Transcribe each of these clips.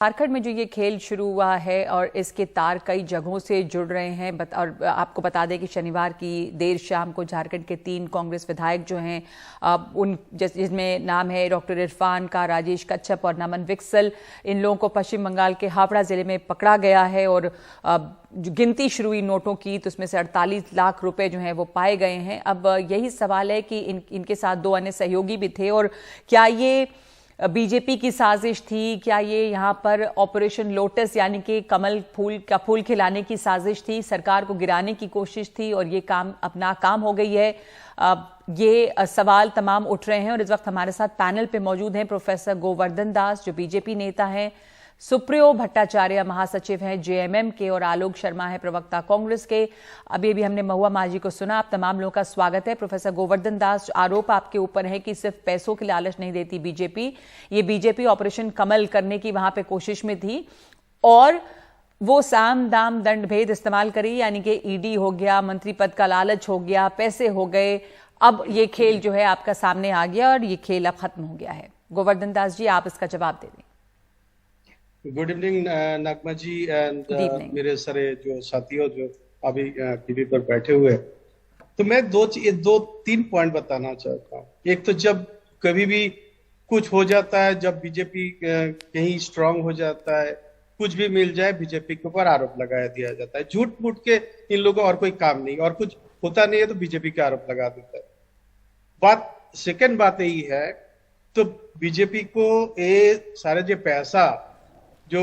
झारखंड में जो ये खेल शुरू हुआ है और इसके तार कई जगहों से जुड़ रहे हैं और आपको बता दें कि शनिवार की देर शाम को झारखंड के 3 कांग्रेस विधायक जो हैं उन जिसमें नाम है डॉक्टर इरफान का, राजेश कच्छप और नमन विक्सल, इन लोगों को पश्चिम बंगाल के हावड़ा जिले में पकड़ा गया है और जो गिनती शुरू हुई नोटों की तो उसमें से 48 लाख रुपए जो हैं वो पाए गए हैं। अब यही सवाल है कि इनके साथ 2 अन्य सहयोगी भी थे और क्या ये बीजेपी की साजिश थी, क्या ये यहाँ पर ऑपरेशन लोटस यानी कि कमल फूल का फूल खिलाने की साजिश थी, सरकार को गिराने की कोशिश थी और ये काम अपना काम हो गई है। ये सवाल तमाम उठ रहे हैं और इस वक्त हमारे साथ पैनल पे मौजूद हैं प्रोफेसर गोवर्धन दास जो बीजेपी नेता हैं, सुप्रियो भट्टाचार्य महासचिव हैं जेएमएम के और आलोक शर्मा है प्रवक्ता कांग्रेस के। अभी हमने महुआ माझी को सुना। आप तमाम लोगों का स्वागत है। प्रोफेसर गोवर्धन दास, आरोप आपके ऊपर है कि सिर्फ पैसों की लालच नहीं देती बीजेपी, ये बीजेपी ऑपरेशन कमल करने की वहां पे कोशिश में थी और वो साम दाम दंड भेद इस्तेमाल करी, यानी कि ईडी हो गया, मंत्री पद का लालच हो गया, पैसे हो गए। अब ये खेल जो है आपका सामने आ गया और ये खेल अब खत्म हो गया है। गोवर्धन दास जी, आप इसका जवाब दे दें। Good evening Nagma ji and मेरे सारे जो साथियों जो अभी टीवी पर बैठे हुए, तो मैं 2-3 पॉइंट बताना चाहता हूँ। एक तो जब कभी भी कुछ हो जाता है, जब बीजेपी कहीं स्ट्रांग हो जाता है, कुछ भी मिल जाए बीजेपी के ऊपर आरोप लगाया दिया जाता है। झूठ मूठ के इन लोगों और कोई काम नहीं, और कुछ होता नहीं है तो बीजेपी का आरोप लगा देता है। सेकंड बात यही है, तो बीजेपी को ये सारे जो पैसा जो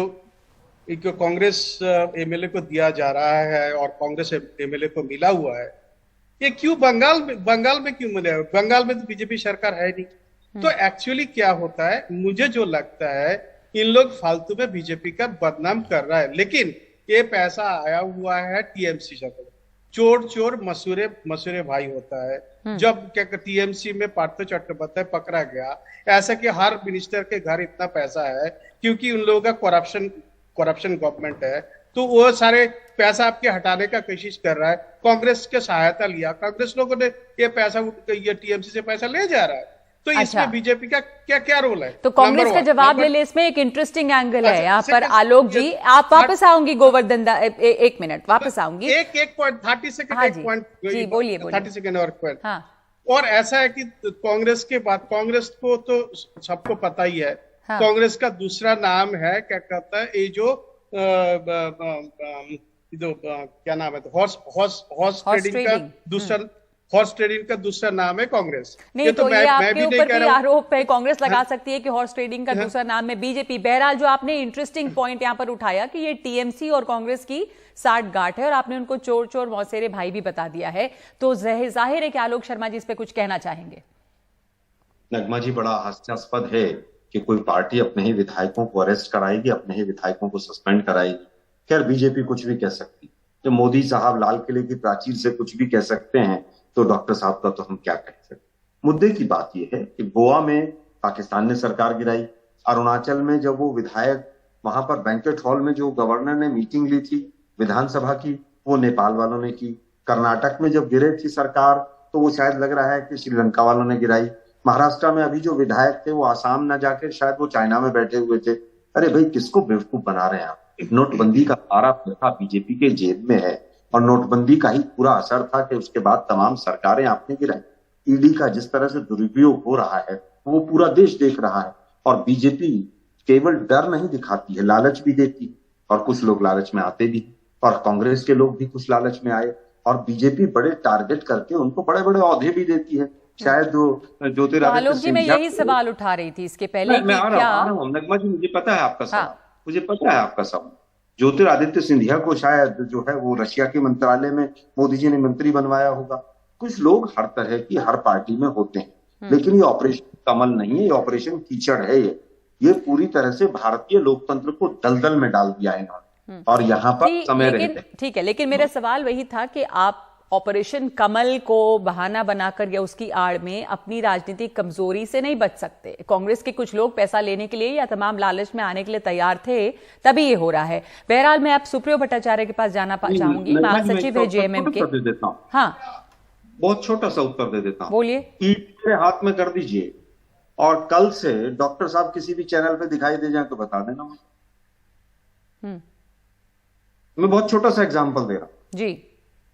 कांग्रेस एमएलए को दिया जा रहा है और कांग्रेस एमएलए को मिला हुआ है, ये क्यों बंगाल में क्यों मिला? बंगाल में तो बीजेपी सरकार है नहीं। तो एक्चुअली क्या होता है, मुझे जो लगता है इन लोग फालतू में बीजेपी का बदनाम कर रहा है, लेकिन ये पैसा आया हुआ है टीएमसी से। चोर मसूरे भाई होता है। जब क्या टीएमसी में पार्थ चट्टोपाध्याय पकड़ा गया, ऐसा कि हर मिनिस्टर के घर इतना पैसा है क्योंकि उन लोगों का करप्शन गवर्नमेंट है, तो वो सारे पैसा आपके हटाने का कोशिश कर रहा है। कांग्रेस के सहायता लिया, कांग्रेस लोगों ने ये पैसा, ये टीएमसी से पैसा ले जा रहा है। तो इसमें बीजेपी का क्या रोल है? तो कांग्रेस का जवाब ले ले। इसमें एक इंटरेस्टिंग एंगल है यहाँ पर। आलोक जी, आप वापस आऊंगी। गोवर्धन दा, एक मिनट वापस आऊंगी। एक पॉइंट 30 सेकंड। हाँ एक पॉइंट जी, बोलिए 30 सेकंड और पॉइंट। हाँ। और ऐसा है कि कांग्रेस के बाद, कांग्रेस को तो सबको पता ही है, हाँ। कांग्रेस का दूसरा नाम है, क्या कहता है, ये जो क्या नाम है, हॉर्स ट्रेडिंग का दूसरा, हॉर्स ट्रेडिंग का दूसरा नाम है कांग्रेस। नहीं तो ये आपके ऊपर भी आरोप है, कांग्रेस लगा सकती है कि हॉर्स ट्रेडिंग का दूसरा नाम है बीजेपी। बहरहाल जो आपने इंटरेस्टिंग पॉइंट यहाँ पर उठाया कि ये टीएमसी और कांग्रेस की साठगांठ है और आपने उनको चोर मौसेरे भाई भी बता दिया है, तो जाहिर है कि आलोक शर्मा जी इस पे कुछ कहना चाहेंगे। नगमा जी, बड़ा हास्यास्पद है कि कोई पार्टी अपने ही विधायकों को अरेस्ट कराएगी, अपने ही विधायकों को सस्पेंड कराएगी। खैर, बीजेपी कुछ भी कह सकती। जब मोदी साहब लाल किले की प्राचीर से कुछ भी कह सकते हैं तो डॉक्टर साहब का तो हम क्या कह सकते। मुद्दे की बात यह है कि गोवा में पाकिस्तान ने सरकार गिराई, अरुणाचल में जब वो विधायक वहां पर बैंकेट हॉल में जो गवर्नर ने मीटिंग ली थी विधानसभा की, वो नेपाल वालों ने की। कर्नाटक में जब गिरे थी सरकार तो वो शायद लग रहा है कि श्रीलंका वालों ने गिराई। महाराष्ट्र में अभी जो विधायक थे वो आसाम न जाके शायद वो चाइना में बैठे हुए थे। अरे भाई, किसको बेवकूफ बना रहे हैं आप? नोटबंदी का सारा पैसा बीजेपी के जेब में है और नोटबंदी का ही पूरा असर था कि उसके बाद तमाम सरकारें आपने गिराई। ईडी का जिस तरह से दुरुपयोग हो रहा है वो पूरा देश देख रहा है और बीजेपी केवल डर नहीं दिखाती है, लालच भी देती है और कुछ लोग लालच में आते भी और कांग्रेस के लोग भी कुछ लालच में आए और बीजेपी बड़े टारगेट करके उनको बड़े बड़े औहदे भी देती है। शायद ज्योतिरादित्य सिंधिया, मैं यही सवाल उठा रही थी इसके पहले। मैं आ रहा हूँ नगमा जी, मुझे पता है आपका सवाल। मुझे पता है आपका सवाल। ज्योतिरादित्य सिंधिया को शायद जो है वो रशिया के मंत्रालय में मोदी जी ने मंत्री बनवाया होगा। कुछ लोग हर तरह की हर पार्टी में होते हैं, लेकिन ये ऑपरेशन कमल नहीं है, ये ऑपरेशन कीचड़ है। ये पूरी तरह से भारतीय लोकतंत्र को दलदल में डाल दिया है इन्होंने और यहाँ पर समय रहते। ठीक है, लेकिन मेरा सवाल वही था कि आप ऑपरेशन कमल को बहाना बनाकर या उसकी आड़ में अपनी राजनीतिक कमजोरी से नहीं बच सकते। कांग्रेस के कुछ लोग पैसा लेने के लिए या तमाम लालच में आने के लिए तैयार थे, तभी ये हो रहा है। बहरहाल मैं आप सुप्रियो भट्टाचार्य के पास जाना चाहूंगी, महासचिव है जेएमएम के। हाँ, बहुत छोटा सा उत्तर दे देता हूँ। बोलिए। मेरे हाथ में कर दीजिए और कल से डॉक्टर साहब किसी भी चैनल पे दिखाई दे जाए तो बता देना। मैं बहुत छोटा सा एग्जांपल दे रहा हूं जी।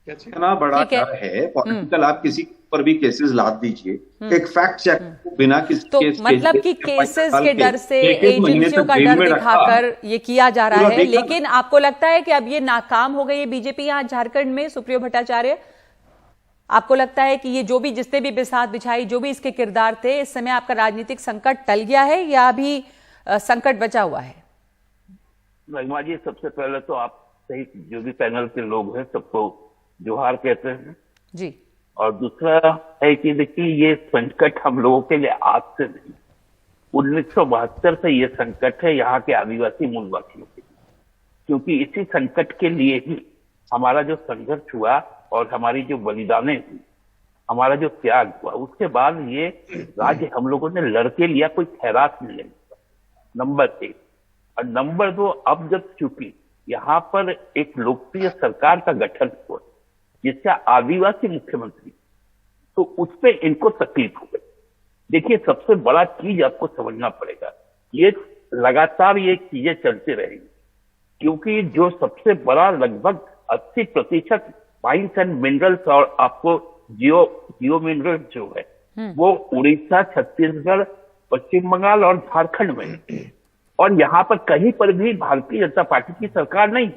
इतना बड़ा डर है पॉलिटिकल, आप किसी पर भी केसेस लाद दीजिए, एक फैक्ट चेक को बिना किसी तो मतलब कि केसेस के डर से एजेंसियों का डर दिखाकर ये किया जा रहा है, लेकिन आपको लगता है कि अब ये नाकाम हो गई है बीजेपी यहाँ झारखंड में? सुप्रियो भट्टाचार्य, आपको लगता है कि ये जो भी जिसने भी बिसात बिछाई, जो भी इसके किरदार थे, इस समय आपका राजनीतिक संकट टल गया है या अभी संकट बचा हुआ है? महिमा जी, सबसे पहले तो आप सही, जो भी पैनल के लोग हैं सबको जोहार कहते हैं जी। और दूसरा है कि देखिए, ये संकट हम लोगों के लिए आज से नहीं, 1972 से ये संकट है यहाँ के आदिवासी मूलवासियों के लिए, क्योंकि इसी संकट के लिए ही हमारा जो संघर्ष हुआ और हमारी जो बलिदानें हुई, हमारा जो त्याग हुआ, उसके बाद ये राज्य हम लोगों ने लड़के लिया, कोई खैरात नहीं लिया, नंबर 1। और नंबर 2, अब जब चूंकि यहाँ पर एक लोकप्रिय सरकार का गठन हुआ जिसका आदिवासी मुख्यमंत्री, तो उस पर इनको तकलीफ हो गई। देखिए, सबसे बड़ा चीज आपको समझना पड़ेगा, ये लगातार ये चीजें चलती रहेंगी, क्योंकि जो सबसे बड़ा लगभग 80% माइंस एंड मिनरल्स और आपको जियो मिनरल्स जो है वो उड़ीसा, छत्तीसगढ़, पश्चिम बंगाल और झारखंड में, और यहाँ पर कहीं पर भी भारतीय जनता पार्टी की सरकार नहीं,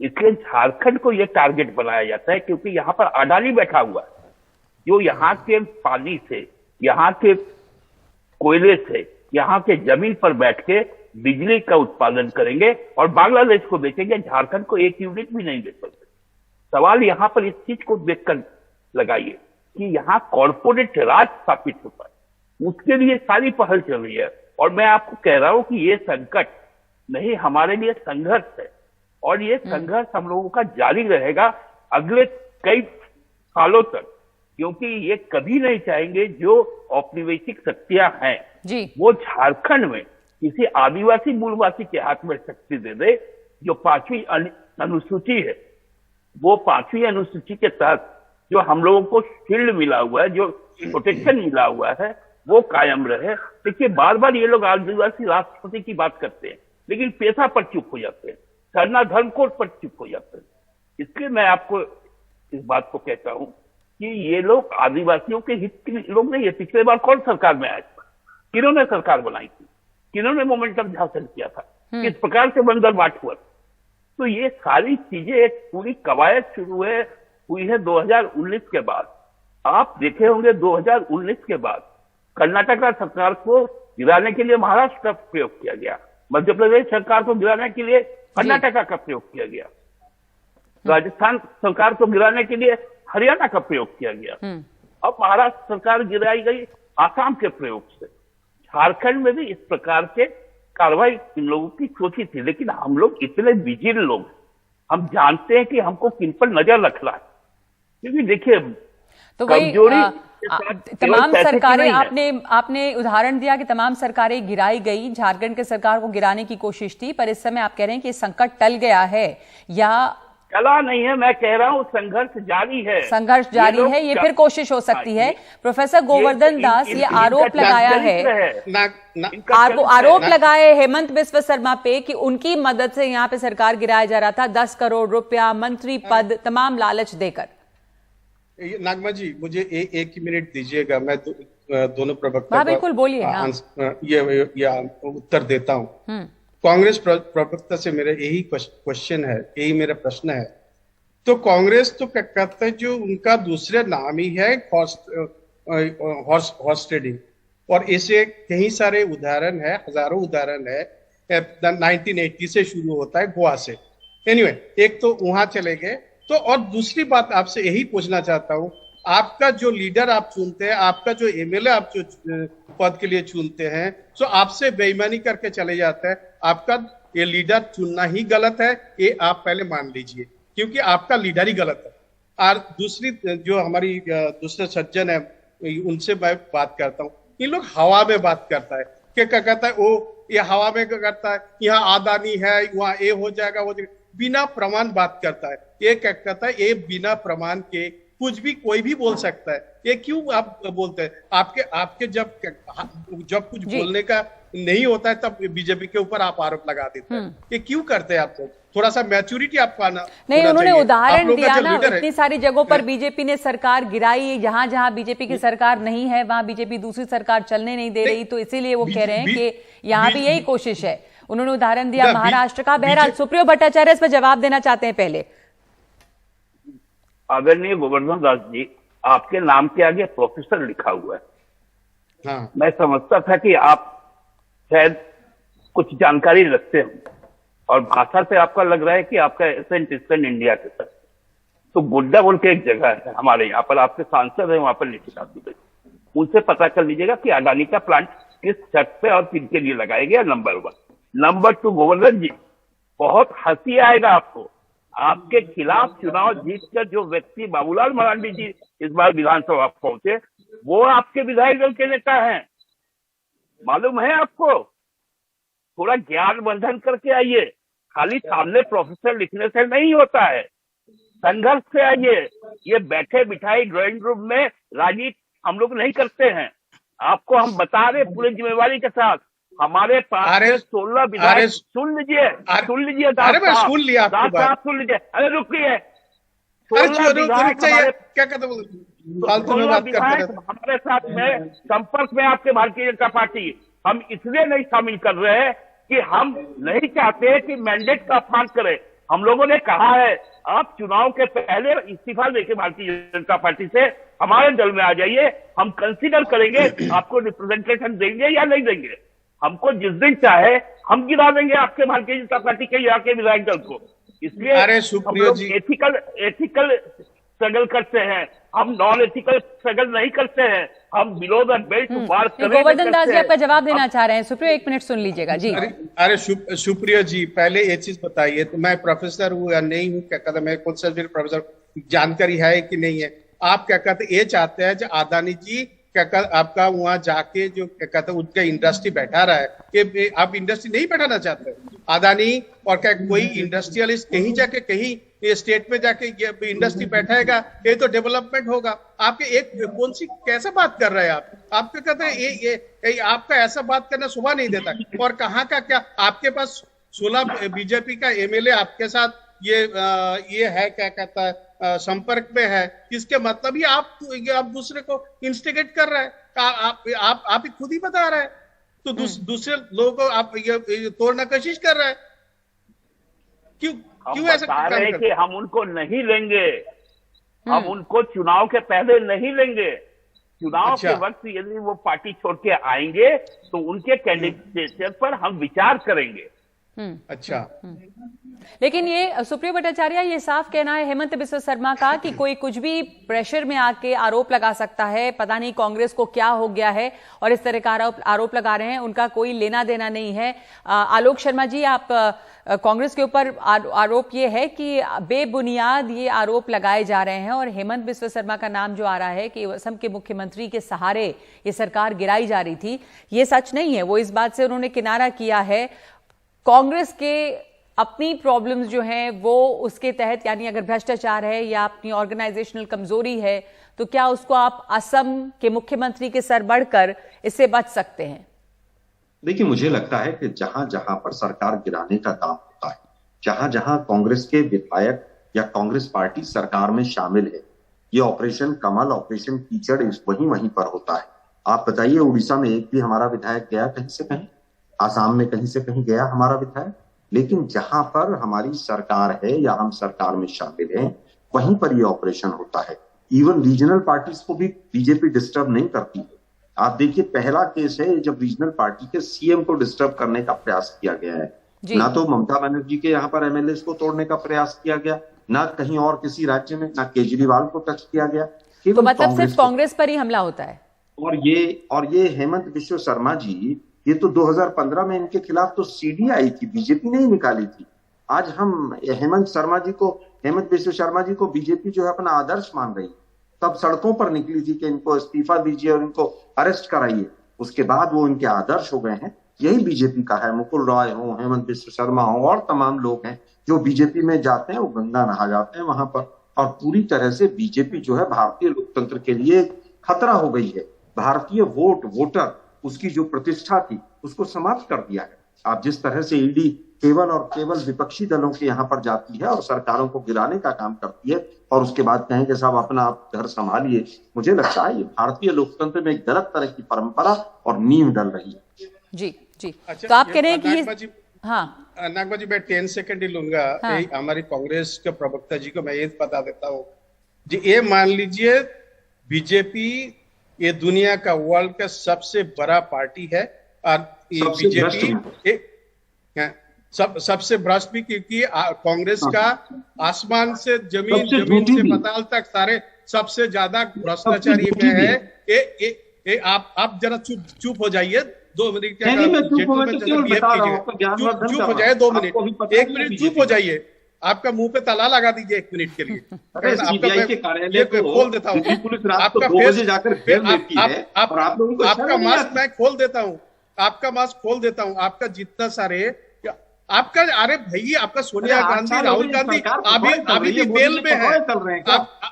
इसलिए झारखंड को यह टारगेट बनाया जाता है, क्योंकि यहाँ पर अडानी बैठा हुआ है जो यहाँ के पानी से, यहाँ के कोयले से, यहाँ के जमीन पर बैठ के बिजली का उत्पादन करेंगे और बांग्लादेश को बेचेंगे, झारखंड को एक यूनिट भी नहीं बेच सकते। सवाल यहाँ पर इस चीज को देखकर लगाइए कि यहाँ कॉर्पोरेट राज स्थापित होता है, उसके लिए सारी पहल चल रही है। और मैं आपको कह रहा हूं कि ये संकट नहीं, हमारे लिए संघर्ष है, और ये संघर्ष हम लोगों का जारी रहेगा अगले कई सालों तक, क्योंकि ये कभी नहीं चाहेंगे जो औपनिवेशिक शक्तियां हैं जी, वो झारखंड में किसी आदिवासी मूलवासी के हाथ में शक्ति दे दे। जो 5वीं अनुसूची है, वो 5वीं अनुसूची के तहत जो हम लोगों को शील्ड मिला हुआ है, जो प्रोटेक्शन मिला हुआ है, वो कायम रहे। देखिए, बार बार ये लोग आदिवासी राष्ट्रपति की बात करते हैं, लेकिन पेशा पर चुप हो जाते हैं, सरना धर्म कोड पर चुप हो जाते हैं। इसलिए मैं आपको इस बात को कहता हूं कि ये लोग आदिवासियों के हित के लोग नहीं है। पिछले बार कौन सरकार में आया था, किन्होंने सरकार बनाई थी, किन्होंने मोमेंटम हासिल किया था, किस प्रकार से बंदर बाट हुआ। तो ये सारी चीजें एक पूरी कवायद शुरू हुई है 2019 के बाद। आप देखे होंगे 2019 के बाद कर्नाटक सरकार को गिराने के लिए महाराष्ट्र का प्रयोग किया गया, मध्य प्रदेश सरकार को गिराने के लिए कर्नाटक का प्रयोग किया गया, राजस्थान सरकार को गिराने के लिए हरियाणा का प्रयोग किया गया, अब महाराष्ट्र सरकार गिराई गई आसाम के प्रयोग से। झारखंड में भी इस प्रकार के कार्रवाई इन लोगों की सोची थी, लेकिन हम लोग इतने बिजी लोग, हम जानते हैं कि हमको किन पर नजर रखना है, क्योंकि देखिए तो वही तमाम सरकारें, आपने उदाहरण दिया कि तमाम सरकारें गिराई गई, झारखंड की सरकार को गिराने की कोशिश थी, पर इस समय आप कह रहे हैं कि संकट टल गया है या चला नहीं है? मैं कह रहा हूं संघर्ष जारी है, संघर्ष जारी है, ये फिर कोशिश हो सकती है। प्रोफेसर गोवर्धन दास ये आरोप लगाया है, आरोप लगाए हेमंत बिस्व शर्मा पे कि उनकी मदद से यहाँ पे सरकार गिराया जा रहा था, 10 करोड़ रुपया, मंत्री पद, तमाम लालच देकर। नागमा जी, मुझे एक ही मिनट दीजिएगा, मैं दोनों प्रवक्ता बिल्कुल बोलिए ये उत्तर देता हूँ। कांग्रेस प्रवक्ता से मेरा यही क्वेश्चन है, यही मेरा प्रश्न है। तो कांग्रेस तो क्या कहते हैं, जो उनका दूसरा नाम ही है हॉर्स ट्रेडिंग, और ऐसे कई सारे उदाहरण है, हजारों उदाहरण है। 1980 से शुरू होता है गोवा से। एनीवे, एक तो वहां चले गए। तो और दूसरी बात आपसे यही पूछना चाहता हूं, आपका जो लीडर आप चुनते हैं, आपका जो एमएलए आप जो पद के लिए चुनते हैं, तो आपसे बेईमानी करके चले जाते हैं। आपका ये लीडर चुनना ही गलत है, ये आप पहले मान लीजिए, क्योंकि आपका लीडर ही गलत है। और दूसरी जो हमारी दूसरे सज्जन है, उनसे मैं बात करता हूँ, इन लोग हवा में बात करता है, क्या कहता है वो, ये हवा में क्या करता है, यहाँ आदानी है, वहाँ ये हो जाएगा, वो बिना प्रमाण बात करता है। ये क्या कहता है, ये बिना प्रमाण के कुछ भी कोई भी बोल सकता है, ये क्यों आप बोलते हैं? आपके जब कुछ बोलने का नहीं होता है तब बीजेपी के ऊपर आप आरोप लगा देते हैं। ये क्यों करते हैं आप लोग? थोड़ा सा मैच्योरिटी आपको आना नहीं, उन्होंने उदाहरण दिया ना, इतनी सारी जगहों पर बीजेपी ने सरकार गिराई, जहां जहां बीजेपी की सरकार नहीं है वहां बीजेपी दूसरी सरकार चलने नहीं दे रही, तो इसीलिए वो कह रहे हैं कि यहाँ भी यही कोशिश है। उन्होंने उदाहरण दिया महाराष्ट्र का। बहरहाल सुप्रियो भट्टाचार्य इस पर जवाब देना चाहते हैं। पहले आदरणीय गोवर्धन दास जी, आपके नाम के आगे प्रोफेसर लिखा हुआ है। हाँ। मैं समझता था कि आप शायद कुछ जानकारी रखते हो और भाषा से आपका लग रहा है कि आपका एसेंट इंडिया के साथ। तो गोड्डा बोल के एक जगह है हमारे यहाँ पर, आपके सांसद है वहां पर लिखित आप दीजिए, उनसे पता कर लीजिएगा कि अडानी का प्लांट किस छत पे और किनके लिए लगाया गया। नंबर 1। नंबर 2, गोवर्धन जी, बहुत हंसी आएगा आपको, आपके खिलाफ चुनाव जीतकर जो व्यक्ति बाबूलाल मरांडी जी इस बार विधानसभा पहुंचे, वो आपके विधायक दल के नेता हैं। मालूम है आपको? थोड़ा ज्ञान वर्धन करके आइए, खाली सामने प्रोफेसर लिखने से नहीं होता है, संघर्ष से आइए। ये बैठे बिठाई ड्राइंग रूम में राजनीति हम लोग नहीं करते हैं। आपको हम बता रहे पूरी जिम्मेवारी के साथ, हमारे पास 16 विधायक। सुन लीजिए सुन लीजिए, मैं सुन लिया आपकी बात। सुन लीजिए, अरे रुकिए। क्या कहते हमारे साथ में संपर्क में आपके भारतीय जनता पार्टी, हम इसलिए नहीं शामिल कर रहे हैं कि हम नहीं चाहते कि मैंडेट का अपमान करें। हम लोगों ने कहा है आप चुनाव के पहले इस्तीफा देके भारतीय जनता पार्टी से हमारे दल में आ जाइए, हम कंसीडर करेंगे आपको रिप्रेजेंटेशन देंगे या नहीं देंगे। हमको जिस दिन चाहे हम गिरा देंगे आपके भारतीय जनता पार्टी के यहाँ के विधायक दल को। इसलिए हम लोग एथिकल स्ट्रगल करते हैं, हम नॉन एथिकल स्ट्रगल नहीं करते हैं, हम बिलो द बेल्ट वार करें। गोवर्धन दास जी आपका जवाब देना चाह रहे हैं। सुप्रियो 1 मिनट सुन लीजिएगा जी। अरे सुप्रियो जी, पहले ये चीज बताइए, तो मैं प्रोफेसर हूँ या नहीं हूँ, क्या कहते मेरे को प्रोफेसर जानकारी है कि नहीं है? आप क्या कहते ये चाहते हैं जो अदानी जी क्या कहते आपका वहां जाके जो क्या कहते उनका इंडस्ट्री बैठा रहा है, कि आप इंडस्ट्री नहीं बैठाना चाहते? अदानी और क्या कोई इंडस्ट्रियलिस्ट कहीं जाके कहीं ये स्टेट में जाके ये इंडस्ट्री बैठाएगा, ये तो डेवलपमेंट होगा। आपके एक कौन सी कैसे बात कर रहे हैं आप क्या कहते हैं ये आपका ऐसा बात करना शोभा नहीं देता। और कहाँ का क्या आपके पास 16 बीजेपी का एमएलए आपके साथ ये है क्या कहता है संपर्क में है, इसके मतलब ही आप दूसरे को इंस्टिगेट कर रहे हैं। आप ही खुद ही बता रहे हैं, तो दूसरे लोगों को आप ये तोड़ना कोशिश कर रहे हैं। क्यों ऐसा बता रहे हैं कि हम उनको नहीं लेंगे, हम उनको चुनाव के पहले नहीं लेंगे। चुनाव के वक्त यदि वो पार्टी छोड़ के आएंगे तो उनके कैंडिडेट पर हम विचार करेंगे। अच्छा। लेकिन ये सुप्रियो भट्टाचार्य, ये साफ कहना है हेमंत बिस्वा शर्मा का कि कोई कुछ भी प्रेशर में आके आरोप लगा सकता है, पता नहीं कांग्रेस को क्या हो गया है, और इस तरह का आरोप लगा रहे हैं, उनका कोई लेना देना नहीं है। आलोक शर्मा जी, आप कांग्रेस के ऊपर आरोप ये है कि बेबुनियाद ये आरोप लगाए जा रहे हैं और हेमंत बिस्वा शर्मा का नाम जो आ रहा है कि असम के मुख्यमंत्री के सहारे ये सरकार गिराई जा रही थी, ये सच नहीं है। वो इस बात से उन्होंने किनारा किया है। कांग्रेस के अपनी प्रॉब्लम्स जो हैं वो उसके तहत, यानी अगर भ्रष्टाचार है या अपनी ऑर्गेनाइजेशनल कमजोरी है, तो क्या उसको आप असम के मुख्यमंत्री के सर बढ़कर इससे बच सकते हैं? देखिए, मुझे लगता है कि जहां जहां पर सरकार गिराने का काम होता है, जहां जहां कांग्रेस के विधायक या कांग्रेस पार्टी सरकार में शामिल है, ये ऑपरेशन कमल, ऑपरेशन कीचड़ वहीं पर होता है। आप बताइए, उड़ीसा में एक भी हमारा विधायक गया कहीं से कहीं? आसाम में कहीं से कहीं गया हमारा विधायक? लेकिन जहां पर हमारी सरकार है या हम सरकार में शामिल हैं, वहीं पर ये ऑपरेशन होता है। इवन रीजनल पार्टीज को भी बीजेपी डिस्टर्ब नहीं करती है। आप देखिए, पहला केस है जब रीजनल पार्टी के सीएम को डिस्टर्ब करने का प्रयास किया गया है। ना तो ममता बनर्जी के यहाँ पर एमएलए को तोड़ने का प्रयास किया गया, ना कहीं और किसी राज्य में, ना केजरीवाल को टच किया गया। तो मतलब सिर्फ कांग्रेस पर ही हमला होता है। और ये हेमंत बिस्वा शर्मा जी, ये तो 2015 में इनके खिलाफ तो सीडी आई थी, बीजेपी ने ही निकाली थी। आज हम हेमंत बिस्वा शर्मा जी को बीजेपी जो है अपना आदर्श मान रही है, तब सड़कों पर निकली थी कि इनको इस्तीफा दीजिए और इनको अरेस्ट कराइए। उसके बाद वो इनके आदर्श हो गए हैं। यही बीजेपी का है। मुकुल रॉय हो, हेमंत बिस्वा शर्मा हो और तमाम लोग हैं जो बीजेपी में जाते हैं, वो गंगा नहा जाते हैं वहां पर। और पूरी तरह से बीजेपी जो है भारतीय लोकतंत्र के लिए खतरा हो गई है। भारतीय वोटर उसकी जो प्रतिष्ठा थी उसको समाप्त कर दिया है। आप जिस तरह से ईडी केवल और केवल विपक्षी दलों के यहाँ पर जाती है और सरकारों को गिराने का काम करती है और उसके बाद कहें कि साहब अपना आप घर संभालिए, मुझे लगता है ये भारतीय लोकतंत्र में एक गलत तरह की परंपरा और नींव डल रही है। जी जी। अच्छा, तो आप कह रहे हैं कि हाँ नागमा जी, मैं 10 सेकंड ही लूंगा। हाँ। हमारी कांग्रेस के प्रवक्ता जी को मैं ये बता देता हूँ जी, ये मान लीजिए बीजेपी ये दुनिया का वर्ल्ड का सबसे बड़ा पार्टी है और ये बीजेपी सबसे भ्रष्ट भी, क्योंकि कांग्रेस का आसमान से जमीन से पाताल तक सारे सबसे ज्यादा भ्रष्टाचारी में है। आप जरा चुप हो जाइए 2 मिनट। चुप हो जाए 2 मिनट, 1 मिनट चुप हो जाइए। आपका मुंह पे ताला लगा दीजिए 1 मिनट के लिए। सीबीआई के कार्यालय को खोल देता हूँ, पुलिस रात को 2 बजे जाकर घेर लेती है और आप लोगों को आपका मास्क मैं खोल देता हूँ, आपका मास्क खोल देता हूँ। आपका जितना सारे आपका, अरे भैया आपका सोनिया गांधी, राहुल गांधी अभी भी जेल में है।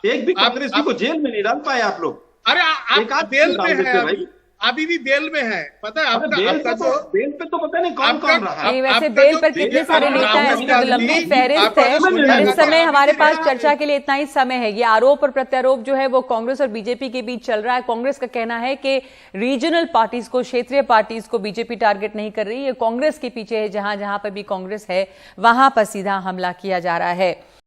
एक भी कांग्रेसी को जेल में नहीं डाल पाए आप लोग। अरे आप बेल में है, अभी भी बेल में है। पता है आपका जो बेल पे तो पता नहीं कौन कौन रहा है। वैसे बेल पर कितने सारे नेता हैं, इसकी तो लंबी फहरिस्त है। और इस समय हमारे पास चर्चा के लिए इतना ही समय है। ये आरोप और प्रत्यारोप जो है वो कांग्रेस और बीजेपी के बीच चल रहा है। कांग्रेस का कहना है कि रीजनल पार्टीज को, क्षेत्रीय पार्टीज को बीजेपी टारगेट नहीं कर रही, ये कांग्रेस के पीछे है। जहां जहां पर भी कांग्रेस है वहां पर सीधा हमला किया जा रहा है।